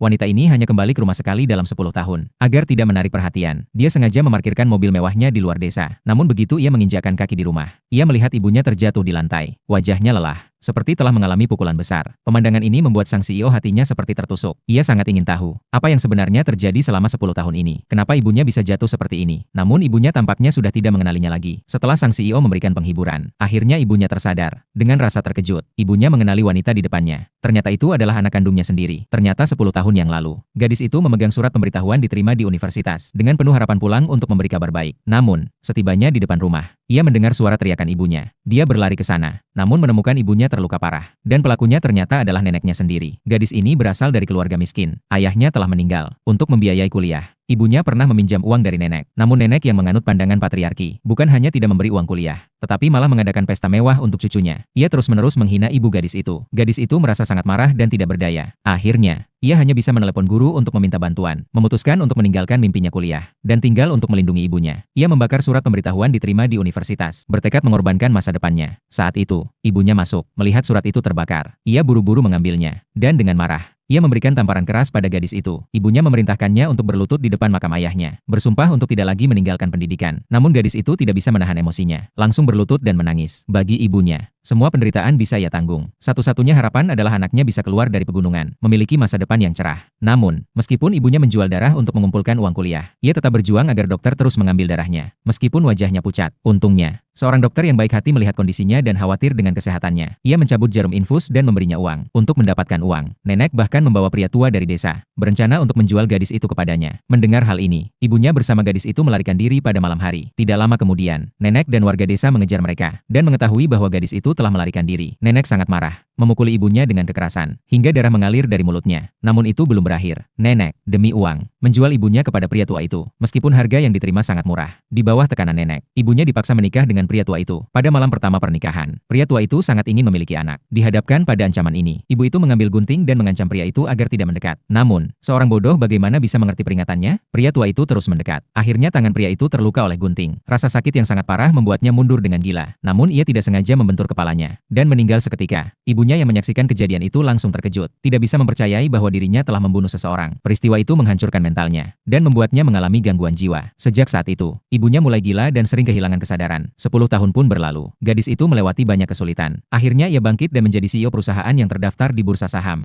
Wanita ini hanya kembali ke rumah sekali dalam 10 tahun. Agar tidak menarik perhatian, dia sengaja memarkirkan mobil mewahnya di luar desa. Namun begitu ia menginjakkan kaki di rumah, ia melihat ibunya terjatuh di lantai. Wajahnya lelah, seperti telah mengalami pukulan besar. Pemandangan ini membuat sang CEO hatinya seperti tertusuk. Ia sangat ingin tahu, apa yang sebenarnya terjadi selama 10 tahun ini. Kenapa ibunya bisa jatuh seperti ini? Namun ibunya tampaknya sudah tidak mengenalinya lagi. Setelah sang CEO memberikan penghiburan, akhirnya ibunya tersadar. Dengan rasa terkejut, ibunya mengenali wanita di depannya. Ternyata itu adalah anak kandungnya sendiri. Ternyata 10 tahun yang lalu, gadis itu memegang surat pemberitahuan diterima di universitas, dengan penuh harapan pulang untuk memberi kabar baik. Namun, setibanya di depan rumah, ia mendengar suara teriakan ibunya. Dia berlari ke sana, namun menemukan ibunya terluka parah. Dan pelakunya ternyata adalah neneknya sendiri. Gadis ini berasal dari keluarga miskin. Ayahnya telah meninggal. Untuk membiayai kuliah, ibunya pernah meminjam uang dari nenek. Namun nenek yang menganut pandangan patriarki, bukan hanya tidak memberi uang kuliah, tetapi malah mengadakan pesta mewah untuk cucunya. Ia terus-menerus menghina ibu gadis itu. Gadis itu merasa sangat marah dan tidak berdaya. Akhirnya, ia hanya bisa menelepon guru untuk meminta bantuan, memutuskan untuk meninggalkan mimpinya kuliah, dan tinggal untuk melindungi ibunya. Ia membakar surat pemberitahuan diterima di universitas, bertekad mengorbankan masa depannya. Saat itu, ibunya masuk, melihat surat itu terbakar. Ia buru-buru mengambilnya, dan dengan marah, ia memberikan tamparan keras pada gadis itu. Ibunya memerintahkannya untuk berlutut di depan makam ayahnya, bersumpah untuk tidak lagi meninggalkan pendidikan. Namun gadis itu tidak bisa menahan emosinya, langsung berlutut dan menangis. Bagi ibunya, semua penderitaan bisa ia tanggung. Satu-satunya harapan adalah anaknya bisa keluar dari pegunungan, memiliki masa depan yang cerah. Namun, meskipun ibunya menjual darah untuk mengumpulkan uang kuliah, ia tetap berjuang agar dokter terus mengambil darahnya. Meskipun wajahnya pucat, untungnya, seorang dokter yang baik hati melihat kondisinya dan khawatir dengan kesehatannya. Ia mencabut jarum infus dan memberinya uang. Untuk mendapatkan uang, nenek bahkan membawa pria tua dari desa, berencana untuk menjual gadis itu kepadanya. Mendengar hal ini, ibunya bersama gadis itu melarikan diri pada malam hari. Tidak lama kemudian, nenek dan warga desa mengejar mereka, dan mengetahui bahwa gadis itu telah melarikan diri. Nenek sangat marah, memukuli ibunya dengan kekerasan, hingga darah mengalir dari mulutnya. Namun itu belum berakhir. Nenek, demi uang, menjual ibunya kepada pria tua itu. Meskipun harga yang diterima sangat murah, di bawah tekanan nenek, ibunya dipaksa menikah dengan pria tua itu. Pada malam pertama pernikahan, pria tua itu sangat ingin memiliki anak. Dihadapkan pada ancaman ini, ibu itu mengambil gunting dan mengancam pria itu agar tidak mendekat. Namun, seorang bodoh bagaimana bisa mengerti peringatannya? Pria tua itu terus mendekat. Akhirnya tangan pria itu terluka oleh gunting. Rasa sakit yang sangat parah membuatnya mundur dengan gila. Namun ia tidak sengaja membentur kepalanya, dan meninggal seketika. Ibunya yang menyaksikan kejadian itu langsung terkejut. Tidak bisa mempercayai bahwa dirinya telah membunuh seseorang. Peristiwa itu menghancurkan mentalnya, dan membuatnya mengalami gangguan jiwa. Sejak saat itu, ibunya mulai gila dan sering kehilangan kesadaran. 10 tahun pun berlalu. Gadis itu melewati banyak kesulitan. Akhirnya ia bangkit dan menjadi CEO perusahaan yang terdaftar di bursa saham.